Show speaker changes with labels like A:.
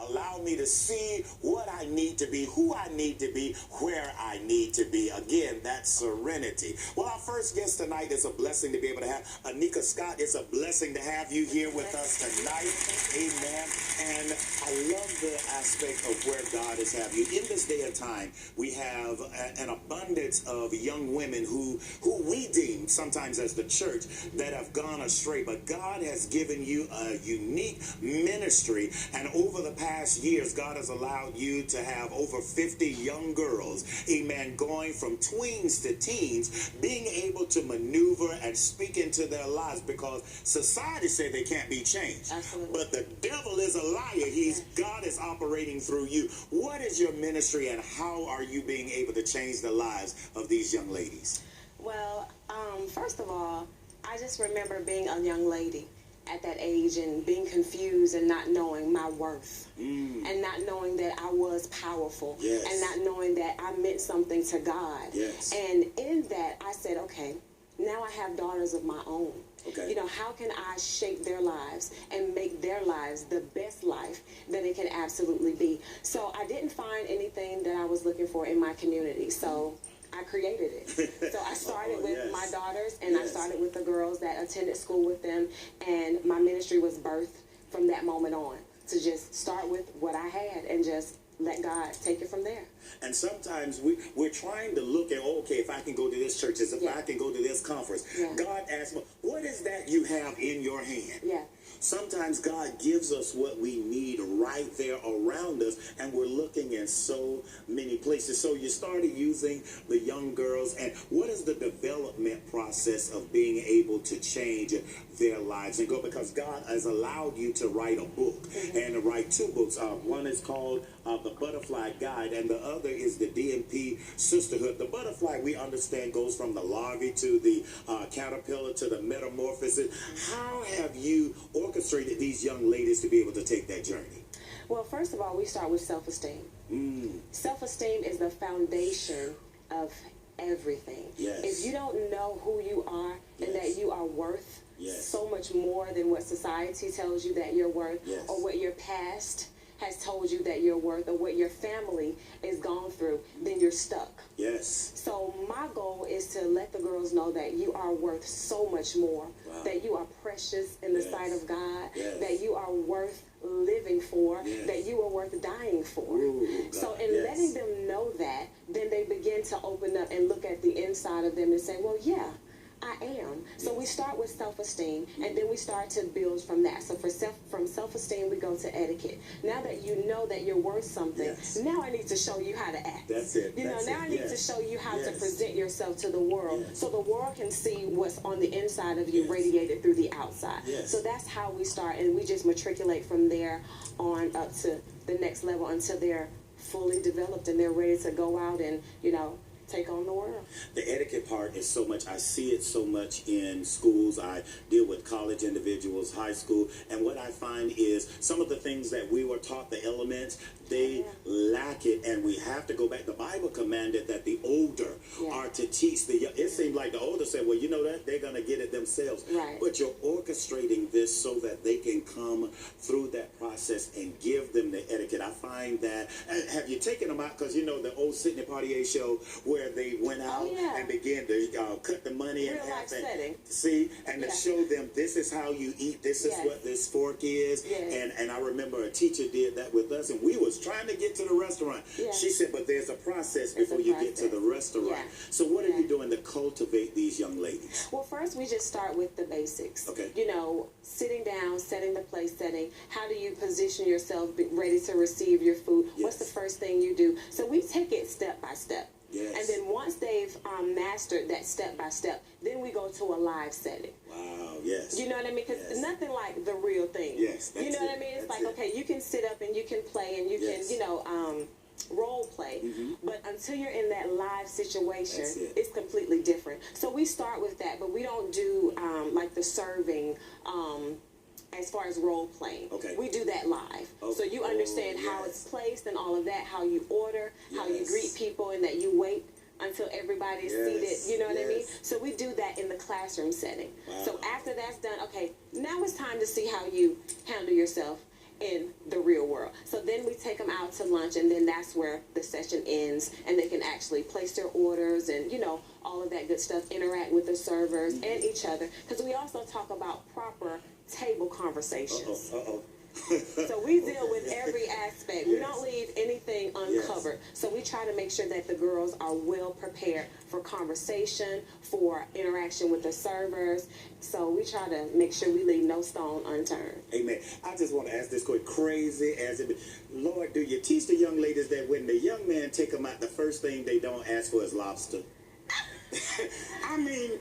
A: Allow me to see what I need to be, who I need to be, where I need to be. Again, that's serenity. Well, our first guest tonight is a blessing to be able to have. Ayneka Scott, it's a blessing to have you here with us tonight. Amen. And I love the aspect of where God has had you. In this day and time, we have an abundance of young women who we deem sometimes as the church that have gone astray. But God has given you a unique ministry. And over the past years, God has allowed you to have over 50 young girls, amen, going from tweens to teens, being able to maneuver and speak into their lives because society said they can't be changed.
B: Absolutely.
A: But the devil is a liar. God is operating through you. What is your ministry and how are you being able to change the lives of these young ladies?
B: Well, first of all, I just remember being a young lady at that age and being confused and not knowing my worth and not knowing that I was powerful and not knowing that I meant something to God.
A: Yes.
B: And in that, I said, okay, now I have daughters of my own.
A: Okay.
B: You know, how can I shape their lives and make their lives the best life that it can absolutely be? So I didn't find anything that I was looking for in my community. So I created it. So I started with my daughters, and I started with the girls that attended school with them, and my ministry was birthed from that moment on to just start with what I had and just let God take it from there.
A: And sometimes we're trying to look at, okay, if I can go to this church, if I can go to this conference. God asks me, what is that you have in your hand? Sometimes God gives us what we need right there around us, and we're looking in so many places. So you started using the young girls, and what is the development process of being able to change their lives and go? Because God has allowed you to write a book and to write two books. One is called The Butterfly Guide, and the other is the DMP Sisterhood. The butterfly, we understand, goes from the larvae to the caterpillar to the metamorphosis. How have you orchestrated these young ladies to be able to take that journey?
B: Well, first of all, we start with self-esteem. Self-esteem is the foundation of everything. If you don't know who you are and that you are worth so much more than what society tells you that you're worth, or what your past has told you that you're worth, or what your family is gone through, then you're stuck. So my goal is to let the girls know that you are worth so much more, that you are precious in the sight of God, that you are worth living for, that you are worth dying for. So in letting them know that, then they begin to open up and look at the inside of them and say, well, yeah, I am. So we start with self-esteem, and then we start to build from that. So from self-esteem, we go to etiquette. Now that you know that you're worth something, now I need to show you how to act. Now I need to show you how to present yourself to the world, so the world can see what's on the inside of you radiated through the outside. So that's how we start, and we just matriculate from there on up to the next level until they're fully developed and they're ready to go out and, you know, take on the world.
A: The etiquette part is so much, I see it so much in schools. I deal with college individuals, high school, and what I find is some of the things that we were taught, the elements, they lack it, and we have to go back. The Bible commanded that the older are to teach the young. It seemed like the older said, well, you know that they're going to get it themselves. But you're orchestrating this so that they can come through that process and give them the etiquette. I find that, have you taken them out? Because you know the old Sidney Poitier show where they went out and began to cut the money and
B: setting.
A: See, and to show them this is how you eat, this is what this fork is. And I remember a teacher did that with us, and we was trying to get to the restaurant. She said, but there's a process before you get to the restaurant. So what are you doing to cultivate these young ladies?
B: Well, first we just start with the basics. You know, sitting down, setting the place setting. How do you position yourself ready to receive your food? What's the first thing you do? So we take it step by step. And then once they've mastered that step by step, then we go to a live setting. You know what I mean? Because nothing like the real thing. You know what I mean? It's like, okay, you can sit up and you can play and you can, you know, role play. But until you're in that live situation, it's completely different. So we start with that, but we don't do like the serving as far as role playing. We do that live. So you understand how it's placed and all of that, how you order, how you greet people, and that you wait until everybody's seated. You know what I mean? So we do that in the classroom setting. So after that's done, okay, now it's time to see how you handle yourself in the real world. So then we take them out to lunch, and then that's where the session ends, and they can actually place their orders and, you know, all of that good stuff, interact with the servers and each other, because we also talk about proper table conversations. So we deal with every aspect. We don't leave anything uncovered. So we try to make sure that the girls are well prepared for conversation, for interaction with the servers. So we try to make sure we leave no stone unturned.
A: Amen. I just want to ask this quick, crazy as it be. Lord, do you teach the young ladies that when the young man take them out, the first thing they don't ask for is lobster? I mean,